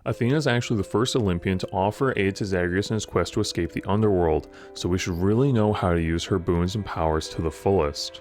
Athena is actually the first Olympian to offer aid to Zagreus in his quest to escape the underworld, so we should really know how to use her boons and powers to the fullest.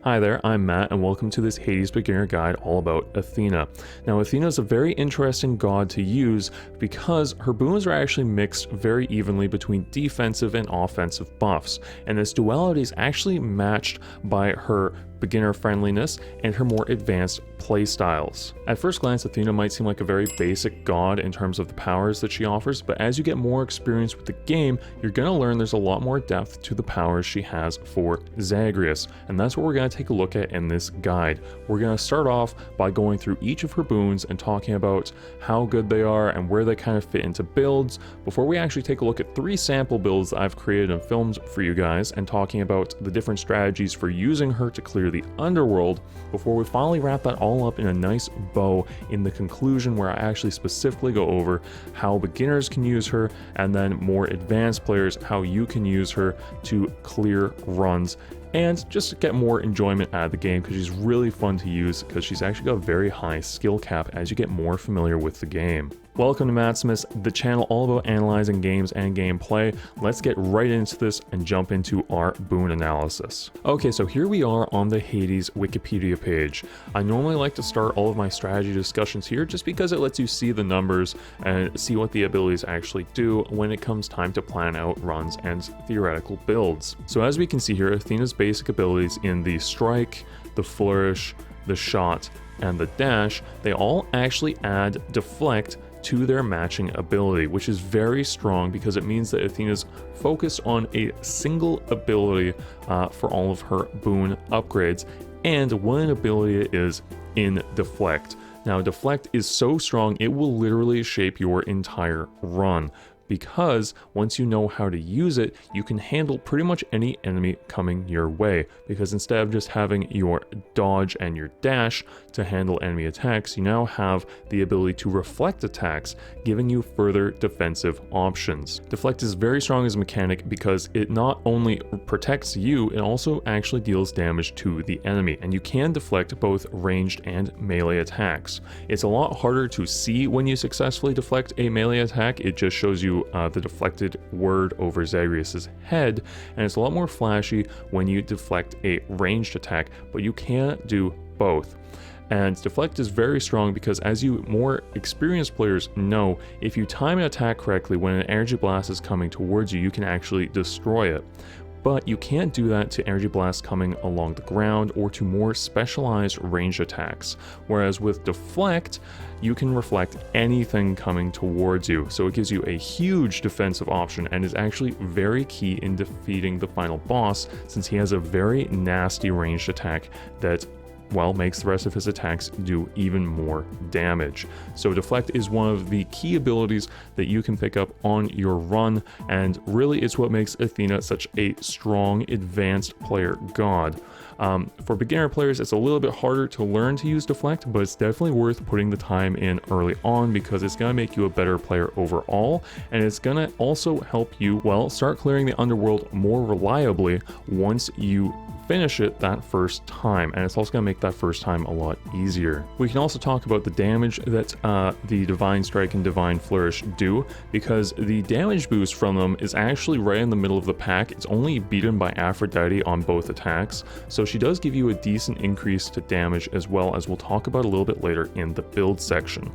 Hi there, I'm Matt and welcome to this Hades beginner guide all about Athena. Now Athena is a very interesting god to use because her boons are actually mixed very evenly between defensive and offensive buffs, and this duality is actually matched by her beginner friendliness and her more advanced playstyles. At first glance, Athena might seem like a very basic god in terms of the powers that she offers, but as you get more experience with the game, you're gonna learn there's a lot more depth to the powers she has for Zagreus, and that's what we're gonna take a look at in this guide. We're gonna start off by going through each of her boons and talking about how good they are and where they kind of fit into builds, before we actually take a look at 3 sample builds that I've created and filmed for you guys, and talking about the different strategies for using her to clear the underworld, before we finally wrap that all up in a nice bow in the conclusion where I actually specifically go over how beginners can use her, and then more advanced players how you can use her to clear runs and just get more enjoyment out of the game, because she's really fun to use because she's actually got a very high skill cap as you get more familiar with the game. Welcome to Maximus, the channel all about analyzing games and gameplay. Let's get right into this and jump into our boon analysis. Okay, so here we are on the Hades Wikipedia page. I normally like to start all of my strategy discussions here just because it lets you see the numbers and see what the abilities actually do when it comes time to plan out runs and theoretical builds. So as we can see here, Athena's basic abilities in the strike, the flourish, the shot, and the dash, they all actually add deflect to their matching ability, which is very strong because it means that Athena's focused on a single ability for all of her boon upgrades, and one ability is in deflect. Now deflect is so strong it will literally shape your entire run, because once you know how to use it, you can handle pretty much any enemy coming your way, because instead of just having your dodge and your dash to handle enemy attacks, you now have the ability to reflect attacks, giving you further defensive options. Deflect is very strong as a mechanic because it not only protects you, it also actually deals damage to the enemy, and you can deflect both ranged and melee attacks. It's a lot harder to see when you successfully deflect a melee attack. It just shows you the deflected word over Zagreus's head, and it's a lot more flashy when you deflect a ranged attack, but you can't do both. And deflect is very strong because, as you more experienced players know, if you time an attack correctly when an energy blast is coming towards you, you can actually destroy it. But you can't do that to energy blasts coming along the ground or to more specialized ranged attacks. Whereas with deflect, you can reflect anything coming towards you. So it gives you a huge defensive option and is actually very key in defeating the final boss, since he has a very nasty ranged attack that, well, makes the rest of his attacks do even more damage. So deflect is one of the key abilities that you can pick up on your run, and really it's what makes Athena such a strong advanced player god. For beginner players, it's a little bit harder to learn to use deflect, but it's definitely worth putting the time in early on because it's gonna make you a better player overall, and it's gonna also help you, well, start clearing the underworld more reliably once you finish it that first time, and it's also going to make that first time a lot easier. We can also talk about the damage that the Divine Strike and Divine Flourish do, because the damage boost from them is actually right in the middle of the pack. It's only beaten by Aphrodite on both attacks, so she does give you a decent increase to damage, as well as we'll talk about a little bit later in the build section.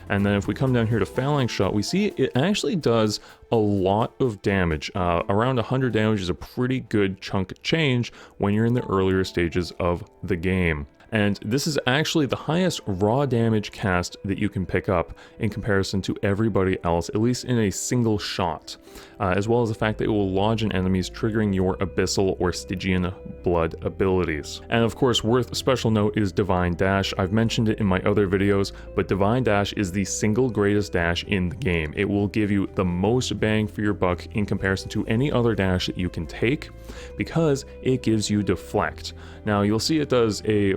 And then if we come down here to Phalanx Shot, we see it actually does a lot of damage. Around 100 damage is a pretty good chunk of change when you're in the earlier stages of the game. And this is actually the highest raw damage cast that you can pick up in comparison to everybody else, at least in a single shot, as well as the fact that it will lodge in enemies, triggering your Abyssal or Stygian Blood abilities. And of course, worth special note is Divine Dash. I've mentioned it in my other videos, but Divine Dash is the single greatest dash in the game. It will give you the most bang for your buck in comparison to any other dash that you can take, because it gives you deflect. Now you'll see it does a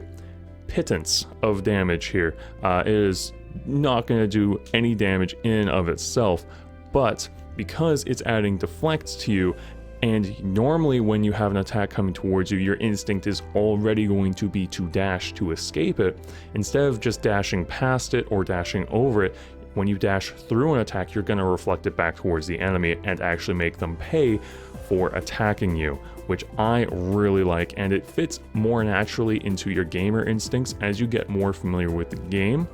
pittance of damage here. It is not going to do any damage in and of itself, but because it's adding deflect to you, And normally when you have an attack coming towards you, your instinct is already going to be to dash to escape it. Instead of just dashing past it or dashing over it, when you dash through an attack, you're going to reflect it back towards the enemy and actually make them pay for attacking you, which I really like, and it fits more naturally into your gamer instincts as you get more familiar with the game.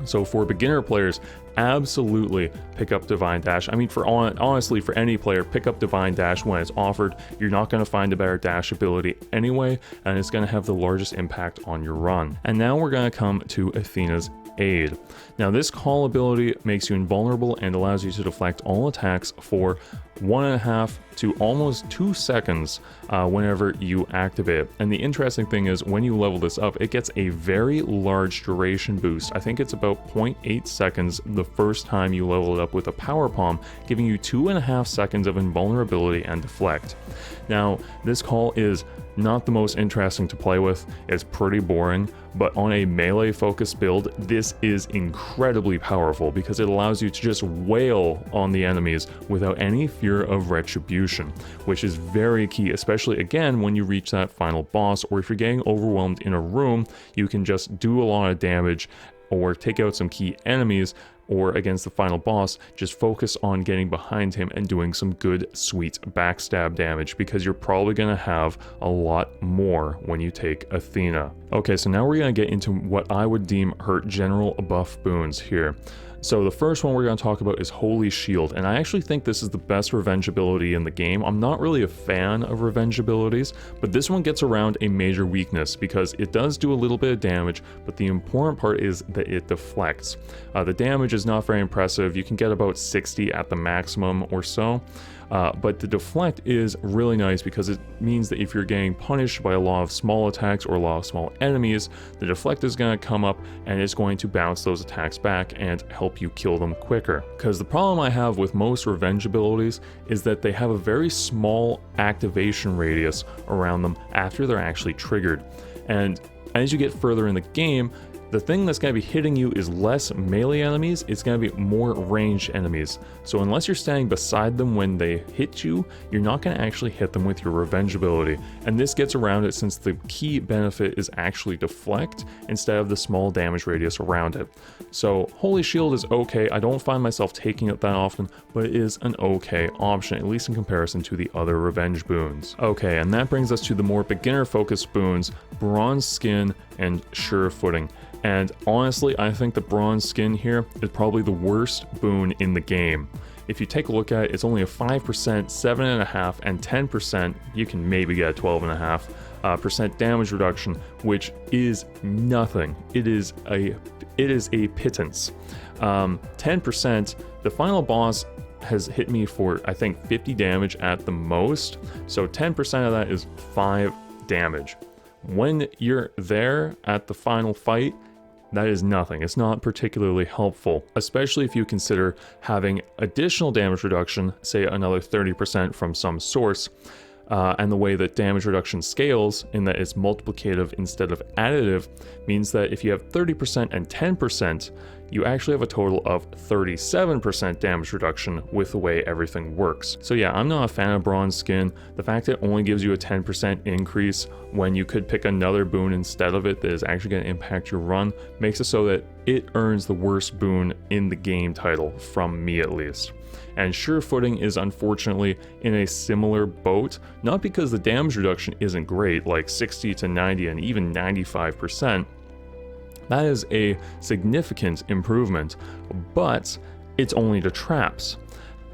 So for beginner players, absolutely pick up Divine Dash. I mean, honestly, for any player, pick up Divine Dash when it's offered. You're not going to find a better dash ability anyway, and it's going to have the largest impact on your run. And now we're going to come to Athena's Aid. Now this call ability makes you invulnerable and allows you to deflect all attacks for 1.5 to almost 2 seconds whenever you activate it. And the interesting thing is, when you level this up, it gets a very large duration boost. I think it's about 0.8 seconds the first time you level it up with a power palm, giving you 2.5 seconds of invulnerability and deflect. Now this call is not the most interesting to play with, it's pretty boring, but on a melee focused build, this is incredibly powerful because it allows you to just wail on the enemies without any fear of retribution, which is very key, especially again when you reach that final boss, or if you're getting overwhelmed in a room, you can just do a lot of damage or take out some key enemies, or against the final boss, just focus on getting behind him and doing some good, sweet backstab damage, because you're probably going to have a lot more when you take Athena. Okay, so now we're going to get into what I would deem her general buff boons here. So the first one we're going to talk about is Holy Shield, and I actually think this is the best revenge ability in the game. I'm not really a fan of revenge abilities, but this one gets around a major weakness because it does do a little bit of damage, but the important part is that it deflects. The damage is not very impressive. You can get about 60 at the maximum or so. But the deflect is really nice because it means that if you're getting punished by a lot of small attacks or a lot of small enemies, the deflect is going to come up and it's going to bounce those attacks back and help you kill them quicker. Because the problem I have with most revenge abilities is that they have a very small activation radius around them after they're actually triggered. And as you get further in the game, the thing that's going to be hitting you is less melee enemies, it's going to be more ranged enemies. So unless you're standing beside them when they hit you, you're not going to actually hit them with your revenge ability. And this gets around it since the key benefit is actually deflect instead of the small damage radius around it. So Holy Shield is okay, I don't find myself taking it that often, but it is an okay option, at least in comparison to the other revenge boons. Okay, and that brings us to the more beginner focused boons, Bronze Skin and Sure Footing. And honestly, I think the Bronze Skin here is probably the worst boon in the game. If you take a look at it, it's only a 5%, 7.5%, and 10%. You can maybe get a 12.5% damage reduction, which is nothing. It is a pittance. 10%, the final boss has hit me for, I think, 50 damage at the most. So 10% of that is 5 damage. When you're there at the final fight, that is nothing. It's not particularly helpful, especially if you consider having additional damage reduction, say another 30% from some source, and the way that damage reduction scales in that it's multiplicative instead of additive means that if you have 30% and 10%, you actually have a total of 37% damage reduction with the way everything works. So yeah, I'm not a fan of Bronze Skin. The fact that it only gives you a 10% increase when you could pick another boon instead of it that is actually going to impact your run makes it so that it earns the worst boon in the game title, from me at least. And Sure Footing is unfortunately in a similar boat, not because the damage reduction isn't great, like 60 to 90 and even 95%. That is a significant improvement, but it's only to traps.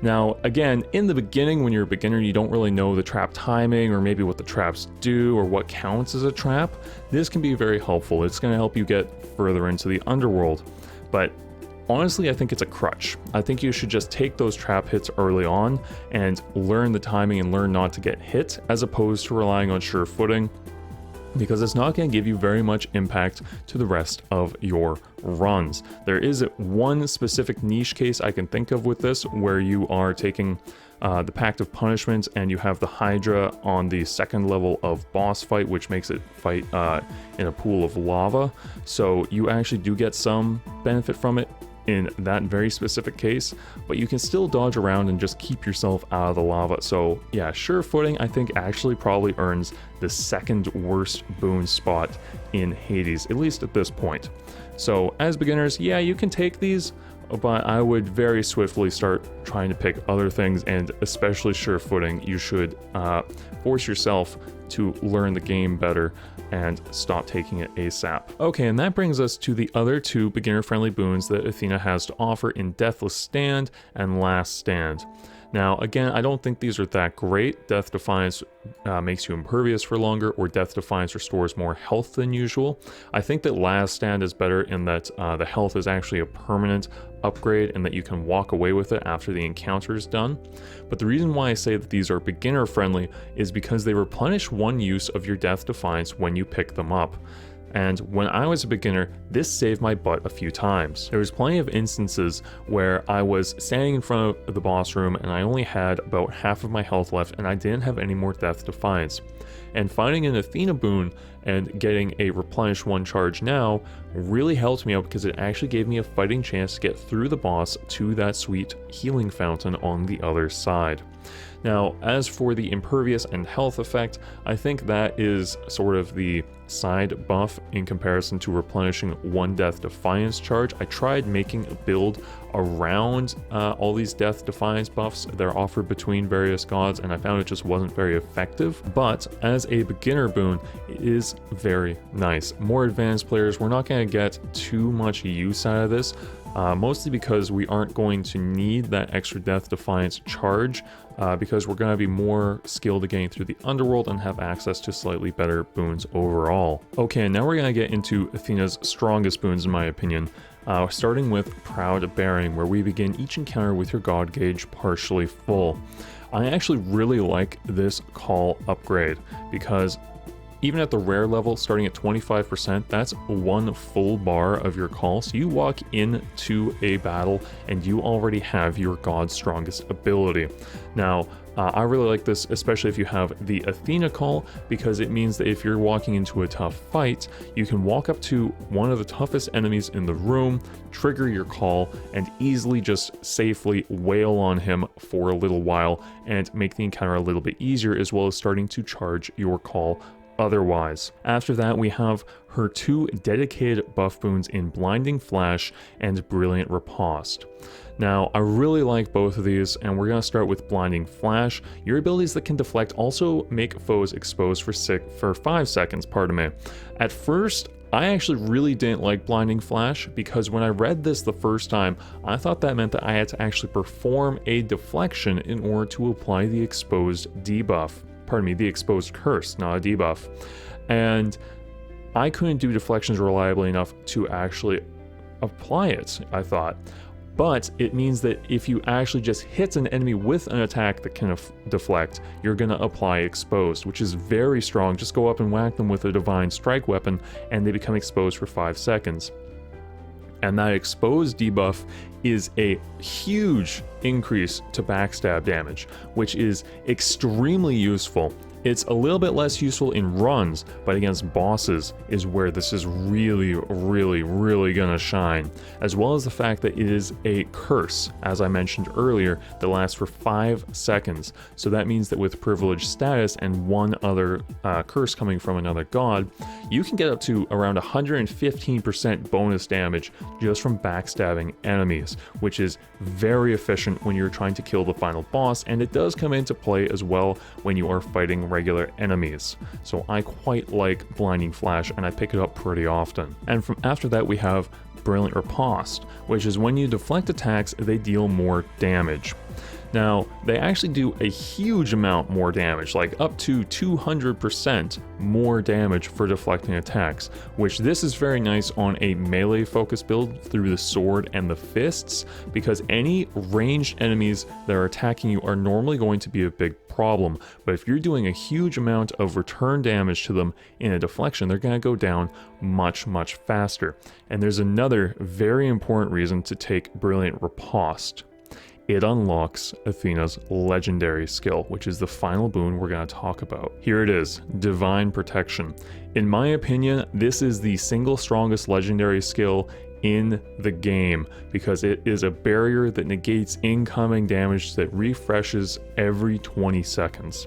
Now, again, in the beginning, when you're a beginner, you don't really know the trap timing or maybe what the traps do or what counts as a trap. This can be very helpful. It's going to help you get further into the underworld. But honestly, I think it's a crutch. I think you should just take those trap hits early on and learn the timing and learn not to get hit, as opposed to relying on Sure Footing, because it's not going to give you very much impact to the rest of your runs. There is one specific niche case I can think of with this, where you are taking the Pact of Punishment and you have the Hydra on the second level of boss fight, which makes it fight in a pool of lava. So you actually do get some benefit from it in that very specific case, but you can still dodge around and just keep yourself out of the lava. So yeah, sure footing I think actually probably earns the second worst boon spot in Hades, at least at this point. So as beginners, yeah, you can take these, but I would very swiftly start trying to pick other things, and especially sure footing, you should force yourself to learn the game better and stop taking it ASAP. Okay, and that brings us to the other two beginner-friendly boons that Athena has to offer in Deathless Stand and Last Stand. Now, again, I don't think these are that great. Death Defiance makes you impervious for longer, or Death Defiance restores more health than usual. I think that Last Stand is better in that the health is actually a permanent upgrade and that you can walk away with it after the encounter is done. But the reason why I say that these are beginner friendly is because they replenish one use of your Death Defiance when you pick them up. And when I was a beginner, this saved my butt a few times. There was plenty of instances where I was standing in front of the boss room and I only had about half of my health left and I didn't have any more Death Defiance. And finding an Athena boon and getting a replenish one charge now really helped me out, because it actually gave me a fighting chance to get through the boss to that sweet healing fountain on the other side. Now, as for the impervious and health effect, I think that is sort of the side buff in comparison to replenishing one Death Defiance charge. I tried making a build around all these Death Defiance buffs that are offered between various gods, and I found it just wasn't very effective. But as a beginner boon, it is very nice. More advanced players, we're not going to get too much use out of this, mostly because we aren't going to need that extra Death Defiance charge, because we're going to be more skilled at getting through the underworld and have access to slightly better boons overall. Okay, now we're going to get into Athena's strongest boons in my opinion, starting with Proud Bearing, where we begin each encounter with your god gauge partially full. I actually really like this call upgrade, because even at the rare level, starting at 25%, that's one full bar of your call. So you walk into a battle and you already have your god's strongest ability. Now, I really like this, especially if you have the Athena call, because it means that if you're walking into a tough fight, you can walk up to one of the toughest enemies in the room, trigger your call, and easily just safely wail on him for a little while and make the encounter a little bit easier, as well as starting to charge your call otherwise. After that, we have her two dedicated buff boons in Blinding Flash and Brilliant Riposte. Now, I really like both of these, and we're going to start with Blinding Flash. Your abilities that can deflect also make foes exposed for 5 seconds, pardon me. At first, I actually really didn't like Blinding Flash, because when I read this the first time, I thought that meant that I had to actually perform a deflection in order to apply the exposed debuff. Pardon me, the exposed curse, not a debuff. And I couldn't do deflections reliably enough to actually apply it, I thought. But it means that if you actually just hit an enemy with an attack that can deflect, you're going to apply exposed, which is very strong. Just go up and whack them with a divine strike weapon and they become exposed for 5 seconds. And that exposed debuff is a huge increase to backstab damage, which is extremely useful. It's a little bit less useful in runs, but against bosses is where this is really gonna shine, as well as the fact that it is a curse, as I mentioned earlier, that lasts for 5 seconds. So that means that with privileged status and one other curse coming from another god, you can get up to around 115% bonus damage just from backstabbing enemies, which is very efficient when you're trying to kill the final boss, and it does come into play as well when you are fighting regular enemies. So I quite like Blinding Flash, and I pick it up pretty often. And from after that, we have Brilliant Riposte, which is when you deflect attacks, they deal more damage. Now, they actually do a huge amount more damage, like up to 200% more damage for deflecting attacks, which this is very nice on a melee focus build through the sword and the fists, because any ranged enemies that are attacking you are normally going to be a big problem. But if you're doing a huge amount of return damage to them in a deflection, they're going to go down much faster. And there's another very important reason to take Brilliant Riposte. it unlocks Athena's legendary skill, which is the final boon we're going to talk about. Here it is, Divine Protection. In my opinion, this is the single strongest legendary skill in the game because it is a barrier that negates incoming damage that refreshes every 20 seconds.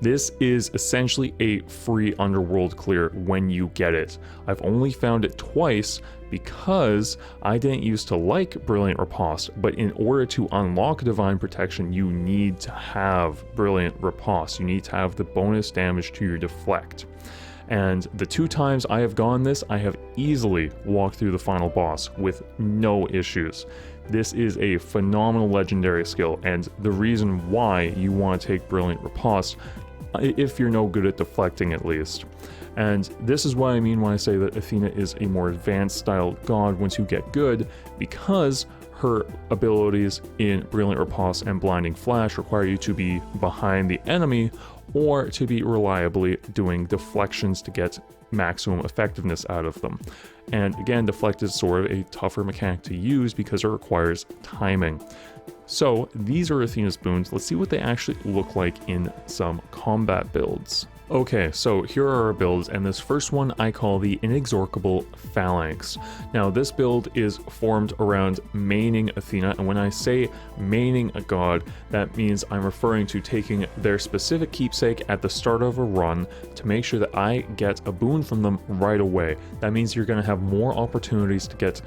This is essentially a free underworld clear when you get it. I've only found it twice because I didn't used to like Brilliant Riposte, but in order to unlock Divine Protection, you need to have Brilliant Riposte. You need to have the bonus damage to your Deflect. And the 2 times I have gone this, I have easily walked through the final boss with no issues. This is a phenomenal legendary skill, and the reason why you want to take Brilliant Riposte, if you're no good at deflecting at least. And this is what I mean when I say that Athena is a more advanced style god once you get good, because her abilities in Brilliant Riposte and Blinding Flash require you to be behind the enemy or to be reliably doing deflections to get maximum effectiveness out of them. And again, Deflect is sort of a tougher mechanic to use because it requires timing. So these are Athena's boons. Let's see what they actually look like in some combat builds. Okay, so here are our builds, and this first one I call the Inexorable Phalanx. Now, this build is formed around maining Athena, and when I say maining a god, that means I'm referring to taking their specific keepsake at the start of a run to make sure that I get a boon from them right away. That means you're going to have more opportunities to get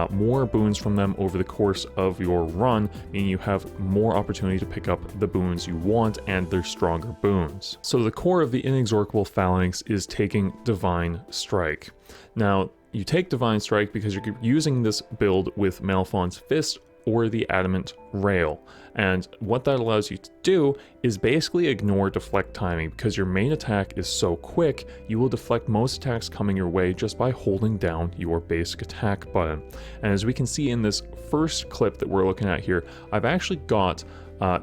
more boons from them over the course of your run, meaning you have more opportunity to pick up the boons you want and their stronger boons. So the core of the Inexorable Phalanx is taking Divine Strike. Now, you take Divine Strike because you're using this build with Malphon's Fist or the Adamant Rail. And what that allows you to do is basically ignore deflect timing. Because your main attack is so quick, you will deflect most attacks coming your way just by holding down your basic attack button. And as we can see in this first clip that we're looking at here, I've actually got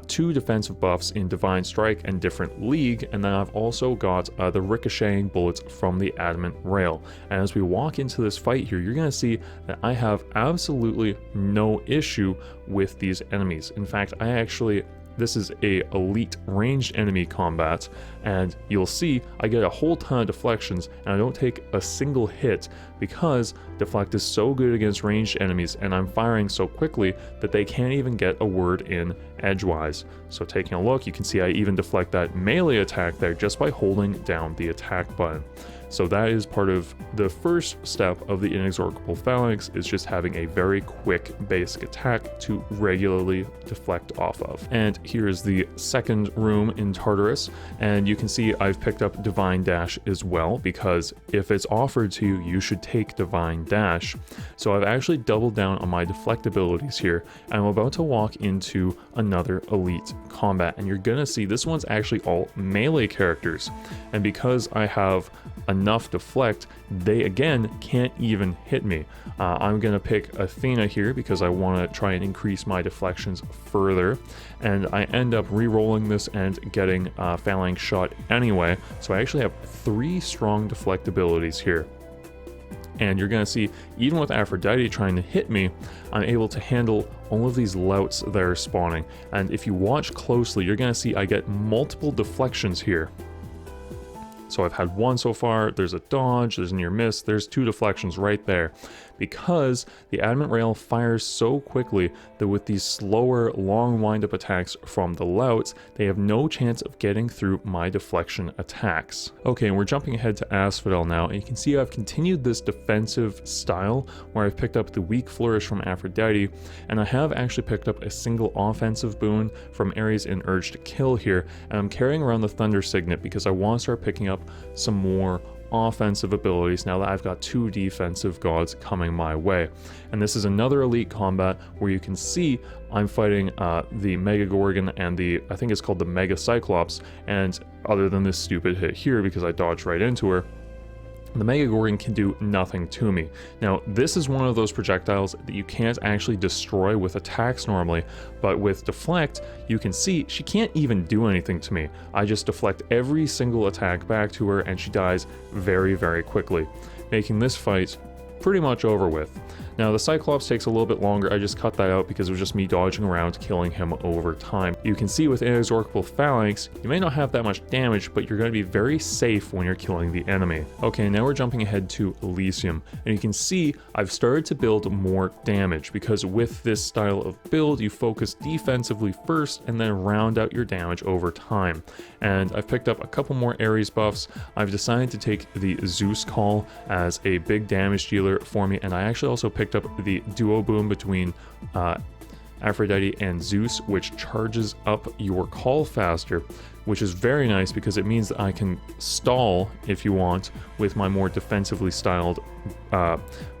2 defensive buffs in Divine Strike and Different League, and then I've also got the ricocheting bullets from the Adamant Rail. And as we walk into this fight here, you're going to see that I have absolutely no issue with these enemies. In fact, this is a elite ranged enemy combat, and you'll see I get a whole ton of deflections and I don't take a single hit because Deflect is so good against ranged enemies and I'm firing so quickly that they can't even get a word in edgewise. So taking a look, you can see I even deflect that melee attack there just by holding down the attack button. So that is part of the first step of the Inexorable Phalanx, is just having a very quick basic attack to regularly deflect off of. And here's the second room in Tartarus, and you can see I've picked up Divine Dash as well, because if it's offered to you, you should take Divine Dash. So I've actually doubled down on my deflect abilities here, and I'm about to walk into another elite combat, and you're gonna see this one's actually all melee characters. And because I have enough deflect, they again can't even hit me. I'm gonna pick Athena here because I want to try and increase my deflections further, and I end up re-rolling this and getting Phalanx shot anyway. So I actually have 3 strong deflect abilities here. And you're gonna see, even with Aphrodite trying to hit me, I'm able to handle all of these louts that are spawning. And if you watch closely, you're gonna see I get multiple deflections here. So I've had 1 so far, there's a dodge, there's a near miss, there's 2 deflections right there. Because the Adamant Rail fires so quickly that with these slower, long wind-up attacks from the louts, they have no chance of getting through my deflection attacks. Okay, and we're jumping ahead to Asphodel now, and you can see I've continued this defensive style where I've picked up the Weak Flourish from Aphrodite, and I have actually picked up a single offensive boon from Ares in Urge to Kill here, and I'm carrying around the Thunder Signet because I want to start picking up some more offensive abilities now that I've got 2 defensive gods coming my way. And this is another elite combat where you can see I'm fighting the Mega Gorgon and I think it's called the Mega Cyclops, and other than this stupid hit here because I dodged right into her, the Mega Gorgon can do nothing to me. Now, this is one of those projectiles that you can't actually destroy with attacks normally, but with Deflect, you can see she can't even do anything to me. I just deflect every single attack back to her and she dies very, very quickly, making this fight pretty much over with. Now the Cyclops takes a little bit longer, I just cut that out because it was just me dodging around killing him over time. You can see with Inexorable Phalanx, you may not have that much damage, but you're going to be very safe when you're killing the enemy. Okay, now we're jumping ahead to Elysium, and you can see I've started to build more damage because with this style of build, you focus defensively first and then round out your damage over time. And I've picked up a couple more Ares buffs. I've decided to take the Zeus Call as a big damage dealer for me, and I actually also picked up the duo boom between Aphrodite and Zeus, which charges up your call faster, which is very nice because it means that I can stall, if you want, with my more defensively styled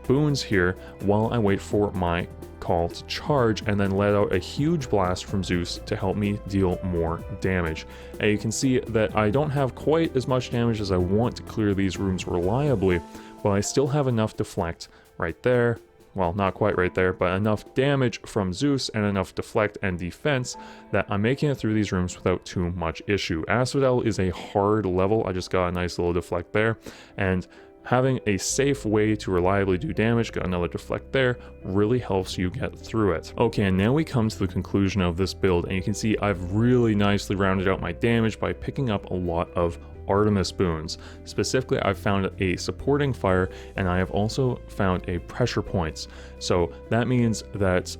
boons here while I wait for my call to charge, and then let out a huge blast from Zeus to help me deal more damage. And you can see that I don't have quite as much damage as I want to clear these rooms reliably, but I still have enough deflect right there. Well, not quite right there, but enough damage from Zeus and enough deflect and defense that I'm making it through these rooms without too much issue. Asphodel is a hard level. I just got a nice little deflect there, and having a safe way to reliably do damage, got another deflect there, really helps you get through it. Okay, and now we come to the conclusion of this build, and you can see I've really nicely rounded out my damage by picking up a lot of Artemis boons. Specifically, I've found a supporting fire, and I have also found a pressure points. So that means that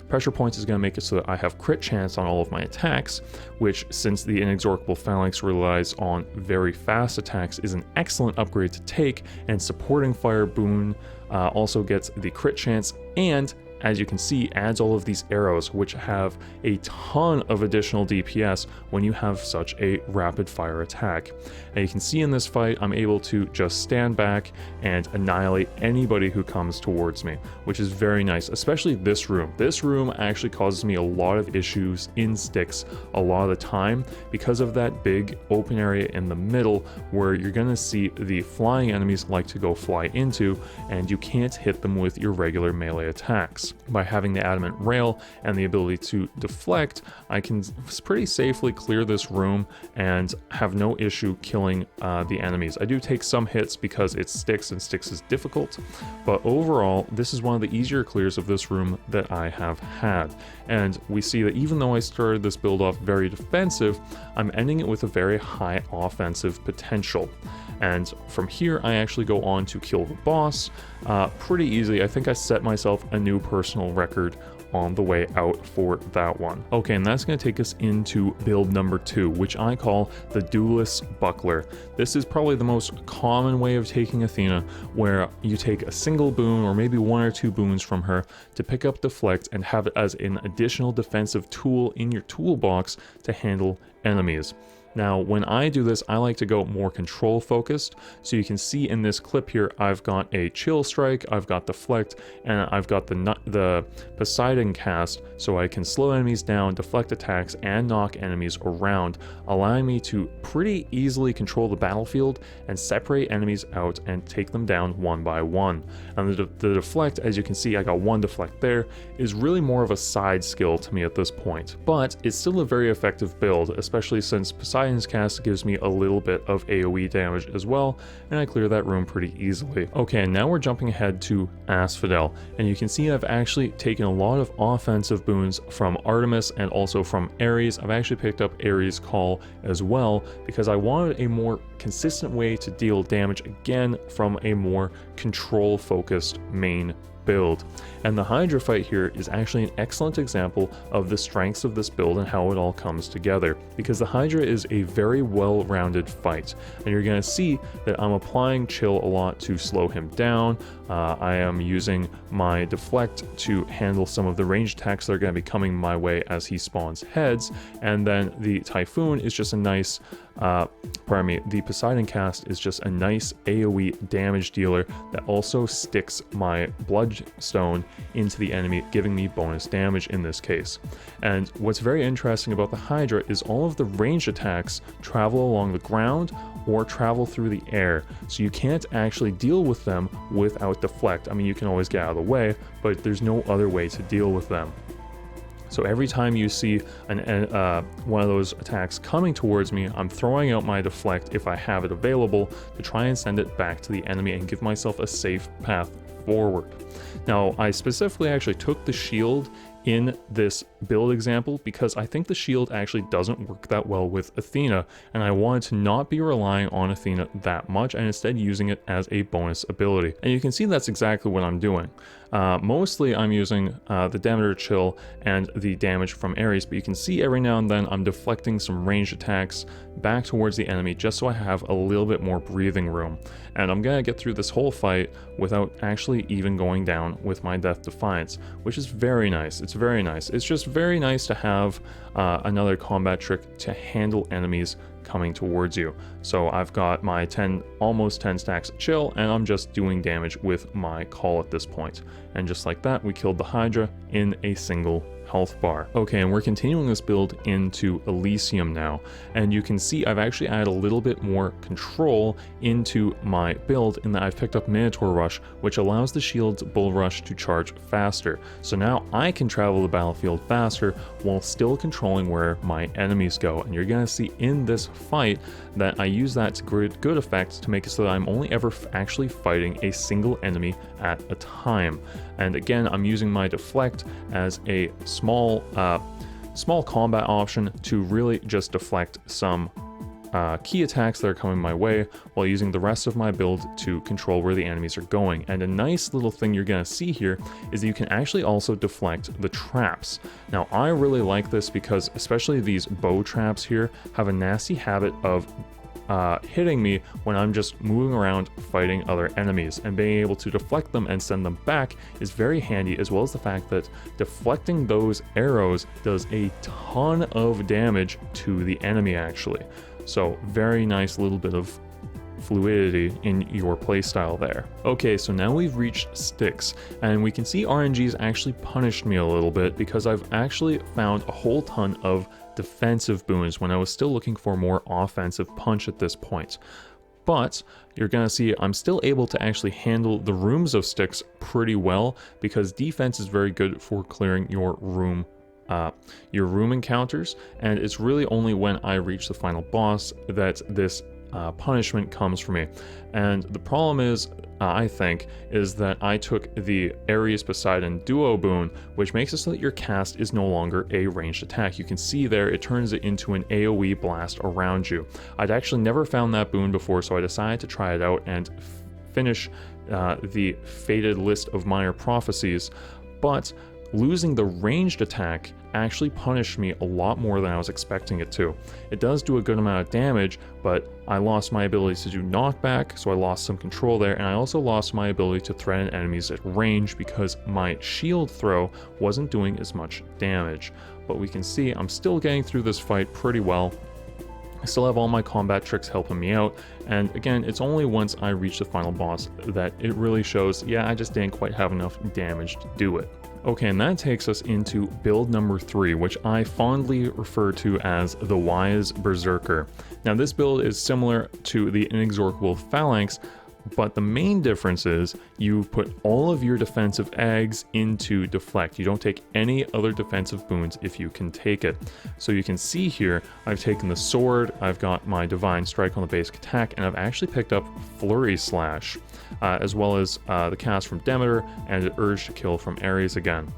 pressure points is going to make it so that I have crit chance on all of my attacks, which, since the Inexorable Phalanx relies on very fast attacks, is an excellent upgrade to take. And supporting fire boon also gets the crit chance, and as you can see, adds all of these arrows, which have a ton of additional DPS when you have such a rapid fire attack. And you can see in this fight, I'm able to just stand back and annihilate anybody who comes towards me, which is very nice, especially this room. This room actually causes me a lot of issues in sticks a lot of the time because of that big open area in the middle where you're gonna see the flying enemies like to go fly into, and you can't hit them with your regular melee attacks. By having the adamant rail and the ability to deflect, I can pretty safely clear this room and have no issue killing the enemies. I do take some hits because it's sticks and sticks is difficult, but overall this is one of the easier clears of this room that I have had. And we see that even though I started this build off very defensive, I'm ending it with a very high offensive potential. And from here, I actually go on to kill the boss pretty easily. I think I set myself a new personal record on the way out for that one. Okay, and that's going to take us into build number 2, which I call the Duelist Buckler. This is probably the most common way of taking Athena, where you take a single boon or maybe 1 or 2 boons from her to pick up deflect and have it as an additional defensive tool in your toolbox to handle enemies. Now, when I do this, I like to go more control focused. So you can see in this clip here, I've got a chill strike, I've got deflect, and I've got the Poseidon cast, so I can slow enemies down, deflect attacks, and knock enemies around, allowing me to pretty easily control the battlefield and separate enemies out and take them down one by one. And the deflect, as you can see, I got 1 deflect there, is really more of a side skill to me at this point. But it's still a very effective build, especially since Poseidon's cast gives me a little bit of AoE damage as well, and I clear that room pretty easily. Okay, and now we're jumping ahead to Asphodel, and you can see I've actually taken a lot of offensive boons from Artemis and also from Ares. I've actually picked up Ares Call as well because I wanted a more consistent way to deal damage again from a more control focused main build. And the Hydra fight here is actually an excellent example of the strengths of this build and how it all comes together, because the Hydra is a very well-rounded fight, and you're going to see that I'm applying chill a lot to slow him down. I am using my deflect to handle some of the range attacks that are going to be coming my way as he spawns heads, and then the Typhoon is just a nice the Poseidon cast is just a nice AoE damage dealer that also sticks my Bloodstone into the enemy, giving me bonus damage in this case. And what's very interesting about the Hydra is all of the ranged attacks travel along the ground or travel through the air, so you can't actually deal with them without deflect. I mean, you can always get out of the way, but there's no other way to deal with them. So every time you see one of those attacks coming towards me, I'm throwing out my deflect if I have it available to try and send it back to the enemy and give myself a safe path forward. Now, I specifically actually took the shield in this build example because I think the shield actually doesn't work that well with Athena, and I wanted to not be relying on Athena that much and instead using it as a bonus ability. And you can see that's exactly what I'm doing. Mostly I'm using the Demeter Chill and the damage from Ares, but you can see every now and then I'm deflecting some ranged attacks back towards the enemy just so I have a little bit more breathing room. And I'm gonna get through this whole fight without actually even going down with my Death Defiance, which is very nice. It's very nice. It's just very nice to have another combat trick to handle enemies coming towards you. So I've got my almost 10 stacks of chill, and I'm just doing damage with my call at this point. And just like that, we killed the Hydra in a single health bar. Okay, and we're continuing this build into Elysium now, and you can see I've actually added a little bit more control into my build in that I've picked up Minotaur Rush, which allows the shield's Bull Rush to charge faster. So now I can travel the battlefield faster while still controlling where my enemies go, and you're gonna see in this fight that I use that to good effect to make it so that I'm only ever actually fighting a single enemy at a time. And again, I'm using my deflect as a small combat option to really just deflect some key attacks that are coming my way while using the rest of my build to control where the enemies are going. And a nice little thing you're gonna see here is that you can actually also deflect the traps. Now, I really like this because especially these bow traps here have a nasty habit of hitting me when I'm just moving around fighting other enemies, and being able to deflect them and send them back is very handy, as well as the fact that deflecting those arrows does a ton of damage to the enemy actually. So very nice little bit of fluidity in your playstyle there. Okay, so now we've reached Styx, and we can see RNG's actually punished me a little bit because I've actually found a whole ton of defensive boons when I was still looking for more offensive punch at this point. But you're gonna see I'm still able to actually handle the rooms of Styx pretty well because defense is very good for clearing your room encounters, and it's really only when I reach the final boss that this punishment comes for me. And the problem is, I think, is that I took the Ares Poseidon Duo Boon, which makes it so that your cast is no longer a ranged attack. You can see there, it turns it into an AoE blast around you. I'd actually never found that boon before, so I decided to try it out and finish the Fated List of Minor Prophecies, but losing the ranged attack actually punished me a lot more than I was expecting it to. It does do a good amount of damage, but I lost my ability to do knockback, so I lost some control there, and I also lost my ability to threaten enemies at range because my shield throw wasn't doing as much damage. But we can see I'm still getting through this fight pretty well. I still have all my combat tricks helping me out, and again, it's only once I reach the final boss that it really shows, yeah, I just didn't quite have enough damage to do it. Okay, and that takes us into build number 3, which I fondly refer to as the Wise Berserker. Now, this build is similar to the Inexorable Phalanx, but the main difference is you put all of your defensive eggs into Deflect. You don't take any other defensive boons if you can take it. So you can see here, I've taken the sword, I've got my Divine Strike on the basic attack, and I've actually picked up Flurry Slash, as well as the cast from Demeter and the Urge to Kill from Ares again.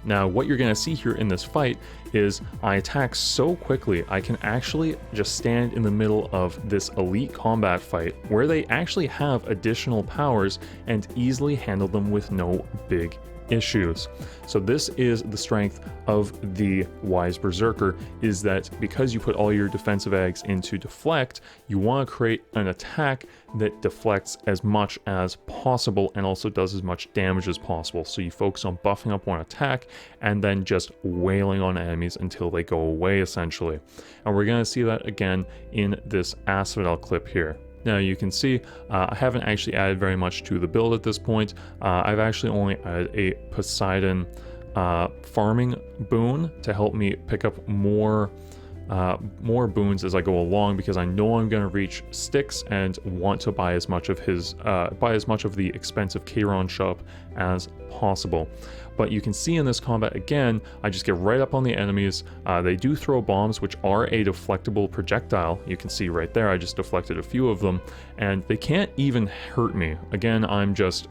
Now, what you're going to see here in this fight is I attack so quickly, I can actually just stand in the middle of this elite combat fight where they actually have additional powers and easily handle them with no big issues. So this is the strength of the Wise Berserker, is that because you put all your defensive eggs into Deflect, you want to create an attack that deflects as much as possible and also does as much damage as possible. So you focus on buffing up one attack and then just wailing on enemies until they go away, essentially. And we're going to see that again in this Asphodel clip here. Now you can see I haven't actually added very much to the build at this point. I've actually only added a Poseidon farming boon to help me pick up more more boons as I go along, because I know I'm going to reach Styx and want to buy as much of the expensive Chiron shop as possible. But you can see in this combat, again, I just get right up on the enemies. They do throw bombs, which are a deflectable projectile. You can see right there, I just deflected a few of them, and they can't even hurt me. Again, I'm just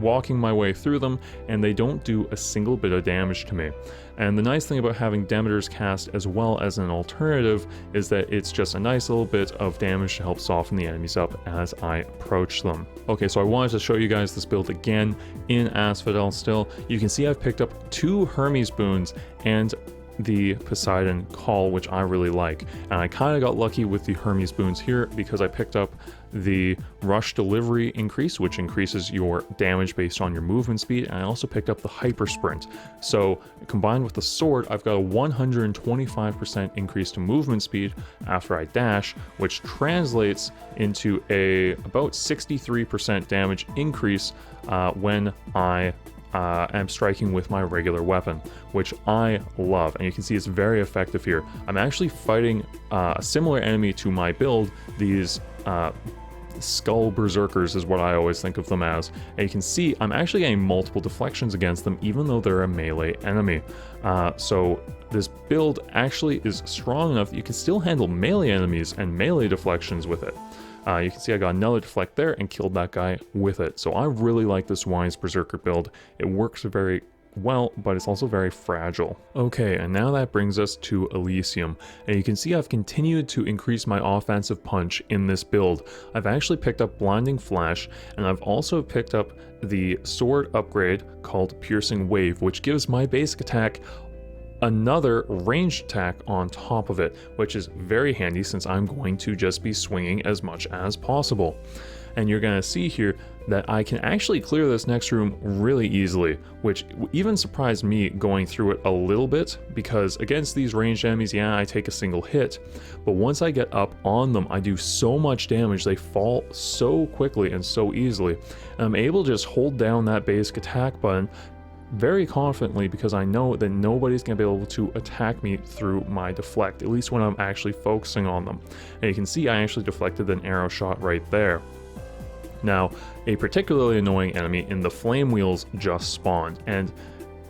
walking my way through them, and they don't do a single bit of damage to me. And the nice thing about having Demeter's cast as well as an alternative is that it's just a nice little bit of damage to help soften the enemies up as I approach them. Okay, so I wanted to show you guys this build again in Asphodel still. You can see I've picked up 2 Hermes boons and the Poseidon Call, which I really like. And I kind of got lucky with the Hermes boons here because I picked up the Rush Delivery increase, which increases your damage based on your movement speed, and I also picked up the Hyper Sprint. So combined with the sword, I've got a 125% increase to movement speed after I dash, which translates into about 63% damage increase when I am striking with my regular weapon, which I love, and you can see it's very effective here. I'm actually fighting a similar enemy to my build, these Skull Berserkers is what I always think of them as, and you can see I'm actually getting multiple deflections against them even though they're a melee enemy. So this build actually is strong enough that you can still handle melee enemies and melee deflections with it. You can see I got another deflect there and killed that guy with it. So I really like this Wise Berserker build. It works very well, but it's also very fragile. Okay, and now that brings us to Elysium. And you can see I've continued to increase my offensive punch in this build. I've actually picked up Blinding Flash, and I've also picked up the sword upgrade called Piercing Wave, which gives my basic attack another ranged attack on top of it, which is very handy since I'm going to just be swinging as much as possible. And you're going to see here that I can actually clear this next room really easily, which even surprised me going through it a little bit, because against these ranged enemies, yeah, I take a single hit, but once I get up on them, I do so much damage, they fall so quickly and so easily, and I'm able to just hold down that basic attack button very confidently because I know that nobody's going to be able to attack me through my deflect, at least when I'm actually focusing on them. And you can see I actually deflected an arrow shot right there. Now, a particularly annoying enemy in the Flame Wheels just spawned, and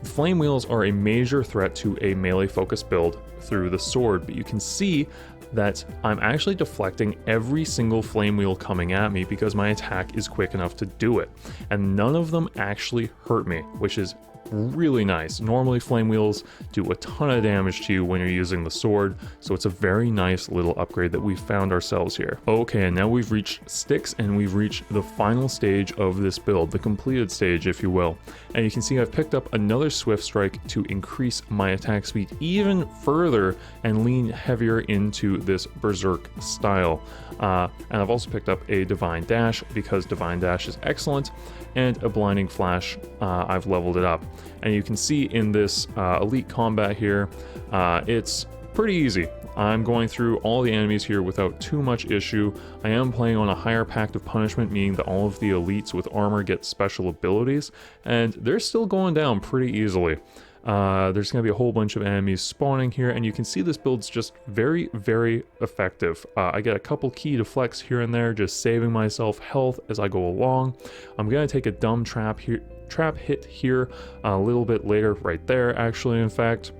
the Flame Wheels are a major threat to a melee focused build through the sword, but you can see that I'm actually deflecting every single flame wheel coming at me because my attack is quick enough to do it, and none of them actually hurt me, which is really nice. Normally flame wheels do a ton of damage to you when you're using the sword, so it's a very nice little upgrade that we found ourselves here. Okay, and now we've reached Styx and we've reached the final stage of this build, the completed stage if you will, and you can see I've picked up another Swift Strike to increase my attack speed even further and lean heavier into this Berserk style, and I've also picked up a Divine Dash because Divine Dash is excellent, and a Blinding Flash. I've leveled it up. And you can see in this elite combat here, it's pretty easy. I'm going through all the enemies here without too much issue. I am playing on a higher pact of punishment, meaning that all of the elites with armor get special abilities, and they're still going down pretty easily. There's going to be a whole bunch of enemies spawning here, and you can see this build's just very, very effective. I get a couple key deflects here and there, just saving myself health as I go along. I'm going to take a dumb trap hit here a little bit later, right there actually, in fact.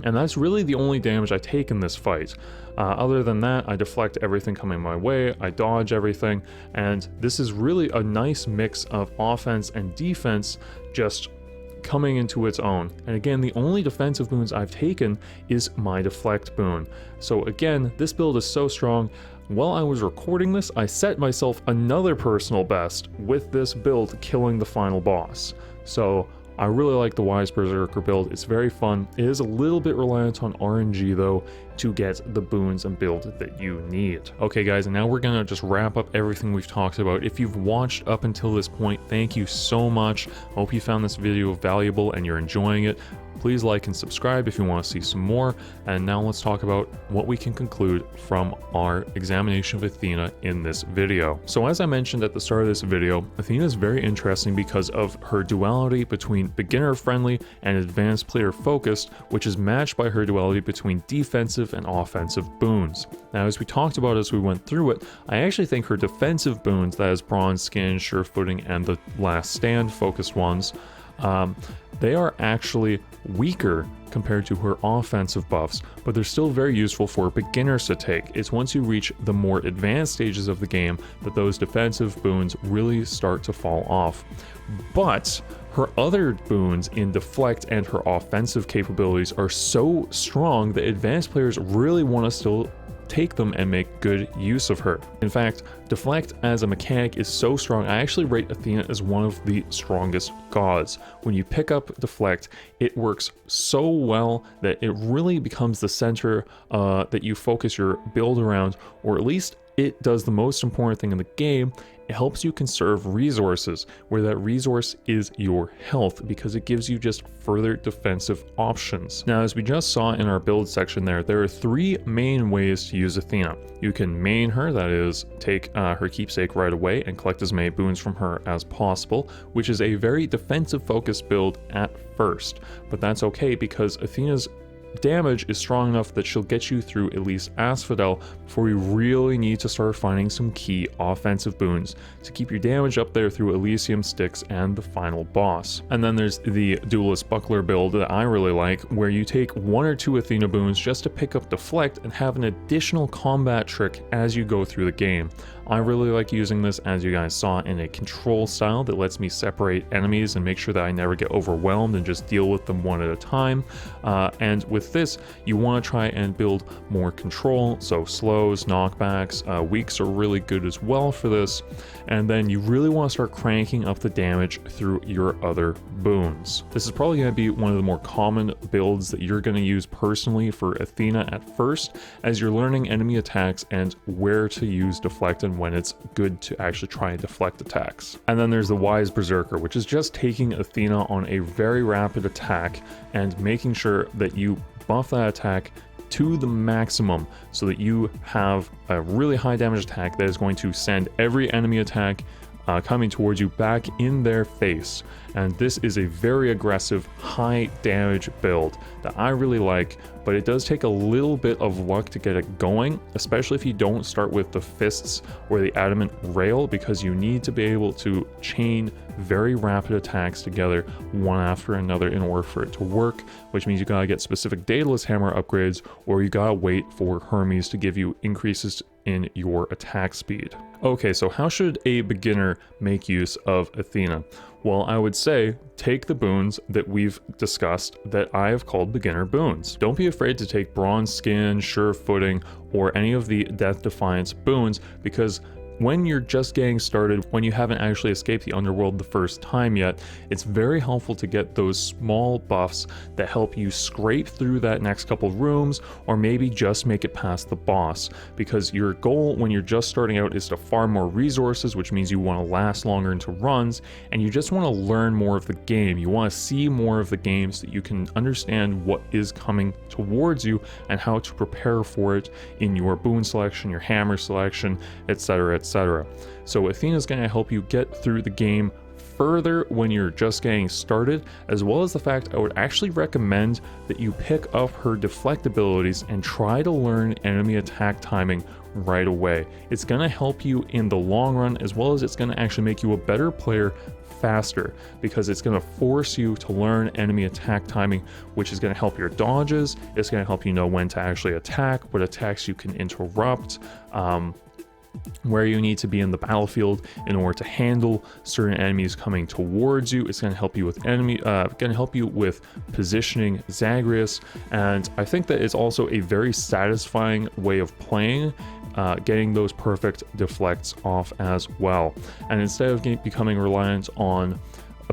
And that's really the only damage I take in this fight. Other than that, I deflect everything coming my way, I dodge everything, and this is really a nice mix of offense and defense just coming into its own. And again, the only defensive boons I've taken is my deflect boon. So again, this build is so strong. While I was recording this, I set myself another personal best with this build killing the final boss. So I really like the Wise Berserker build. It's very fun. It is a little bit reliant on RNG though to get the boons and build that you need. Okay guys, and now we're gonna just wrap up everything we've talked about. If you've watched up until this point, thank you so much. I hope you found this video valuable and you're enjoying it. please like and subscribe if you want to see some more. And now let's talk about what we can conclude from our examination of Athena in this video. So as I mentioned at the start of this video, Athena is very interesting because of her duality between beginner friendly and advanced player focused, which is matched by her duality between defensive and offensive boons. Now, as we talked about as we went through it, I actually think her defensive boons, that is Bronze Skin, Sure Footing, and the Last Stand focused ones, they are actually weaker compared to her offensive buffs, but they're still very useful for beginners to take. It's once you reach the more advanced stages of the game that those defensive boons really start to fall off. But her other boons in Deflect and her offensive capabilities are so strong that advanced players really want to still take them and make good use of her. In fact, Deflect as a mechanic is so strong, I actually rate Athena as one of the strongest gods. When you pick up Deflect, it works so well that it really becomes the center that you focus your build around, or at least it does the most important thing in the game. It helps you conserve resources, where that resource is your health, because it gives you just further defensive options. Now, as we just saw in our build section there are three main ways to use Athena. You can main her, that is, take her keepsake right away and collect as many boons from her as possible, which is a very defensive focused build at first, but that's okay because Athena's damage is strong enough that she'll get you through at least Asphodel before you really need to start finding some key offensive boons to keep your damage up there through Elysium, Styx, and the final boss. And then there's the Duelist Buckler build that I really like, where you take 1 or 2 Athena boons just to pick up Deflect and have an additional combat trick as you go through the game. I really like using this, as you guys saw, in a control style that lets me separate enemies and make sure that I never get overwhelmed and just deal with them one at a time. And with this, you want to try and build more control, so slows, knockbacks, weaks are really good as well for this. And then you really want to start cranking up the damage through your other boons. This is probably going to be one of the more common builds that you're going to use personally for Athena at first, as you're learning enemy attacks and where to use Deflect and when it's good to actually try and deflect attacks. And then there's the Wise Berserker, which is just taking Athena on a very rapid attack and making sure that you buff that attack to the maximum so that you have a really high damage attack that is going to send every enemy attack coming towards you back in their face. And this is a very aggressive, high damage build that I really like, but it does take a little bit of luck to get it going, especially if you don't start with the fists or the adamant rail, because you need to be able to chain very rapid attacks together one after another in order for it to work, which means you gotta get specific Daedalus hammer upgrades, or you gotta wait for Hermes to give you increases in your attack speed. Okay, so how should a beginner make use of Athena? Well, I would say take the boons that we've discussed that I have called beginner boons. Don't be afraid to take Bronze Skin, Sure Footing, or any of the Death Defiance boons, because when you're just getting started, when you haven't actually escaped the underworld the first time yet, it's very helpful to get those small buffs that help you scrape through that next couple rooms, or maybe just make it past the boss, because your goal when you're just starting out is to farm more resources, which means you want to last longer into runs, and you just want to learn more of the game. You want to see more of the game so that you can understand what is coming towards you and how to prepare for it in your boon selection, your hammer selection, etc., etc. So Athena is going to help you get through the game further when you're just getting started, as well as the fact I would actually recommend that you pick up her Deflect abilities and try to learn enemy attack timing right away. It's going to help you in the long run, as well as it's going to actually make you a better player faster, because it's going to force you to learn enemy attack timing, which is going to help your dodges. It's going to help you know when to actually attack, what attacks you can interrupt, where you need to be in the battlefield in order to handle certain enemies coming towards you. It's going to help you with positioning Zagreus, and I think that it's also a very satisfying way of playing, getting those perfect deflects off as well. And instead of becoming reliant on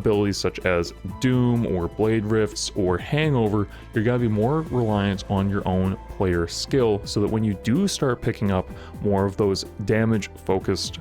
abilities such as Doom or Blade Rifts or Hangover, you're going to be more reliant on your own player skill, so that when you do start picking up more of those damage focused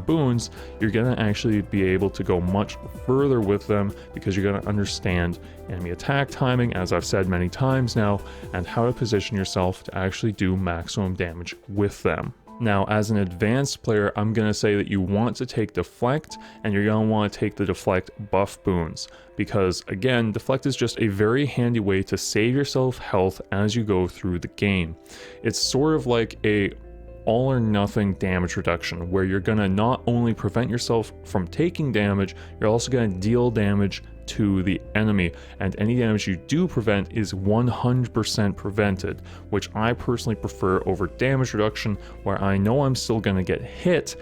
boons, you're going to actually be able to go much further with them, because you're going to understand enemy attack timing, as I've said many times now, and how to position yourself to actually do maximum damage with them. Now, as an advanced player, I'm going to say that you want to take Deflect, and you're going to want to take the Deflect buff boons, because again, Deflect is just a very handy way to save yourself health as you go through the game. It's sort of like a all or nothing damage reduction, where you're going to not only prevent yourself from taking damage, you're also going to deal damage to the enemy, and any damage you do prevent is 100% prevented, which I personally prefer over damage reduction, where I know I'm still going to get hit,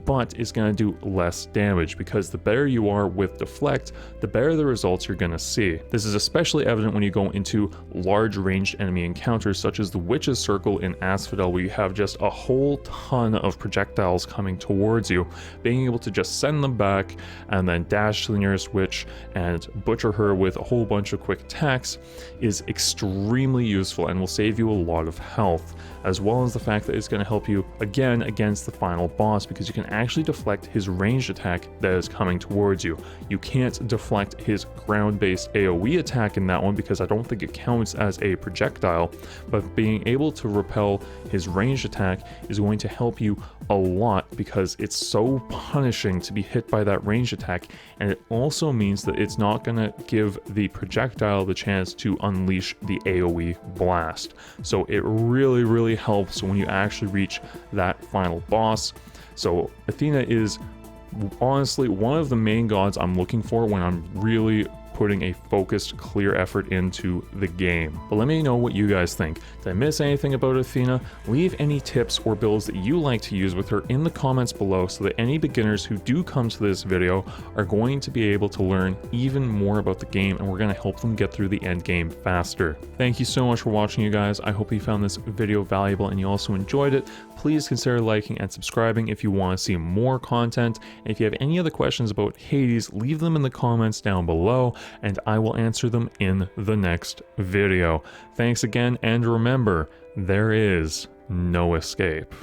but it's going to do less damage, because the better you are with Deflect, the better the results you're going to see. This is especially evident when you go into large ranged enemy encounters, such as the Witch's Circle in Asphodel, where you have just a whole ton of projectiles coming towards you. Being able to just send them back and then dash to the nearest witch and butcher her with a whole bunch of quick attacks is extremely useful and will save you a lot of health, as well as the fact that it's going to help you again against the final boss, because you can actually deflect his ranged attack that is coming towards you. You can't deflect his ground-based AoE attack in that one, because I don't think it counts as a projectile, but being able to repel his ranged attack is going to help you a lot, because it's so punishing to be hit by that ranged attack, and it also means that it's not going to give the projectile the chance to unleash the AoE blast. So it really helps when you actually reach that final boss. So Athena is honestly one of the main gods I'm looking for when I'm really putting a focused, clear effort into the game. But let me know what you guys think. Did I miss anything about Athena? Leave any tips or builds that you like to use with her in the comments below, so that any beginners who do come to this video are going to be able to learn even more about the game, and we're going to help them get through the end game faster. Thank you so much for watching, you guys. I hope you found this video valuable and you also enjoyed it. Please consider liking and subscribing if you want to see more content. And if you have any other questions about Hades, leave them in the comments down below, and I will answer them in the next video. Thanks again, and remember, there is no escape.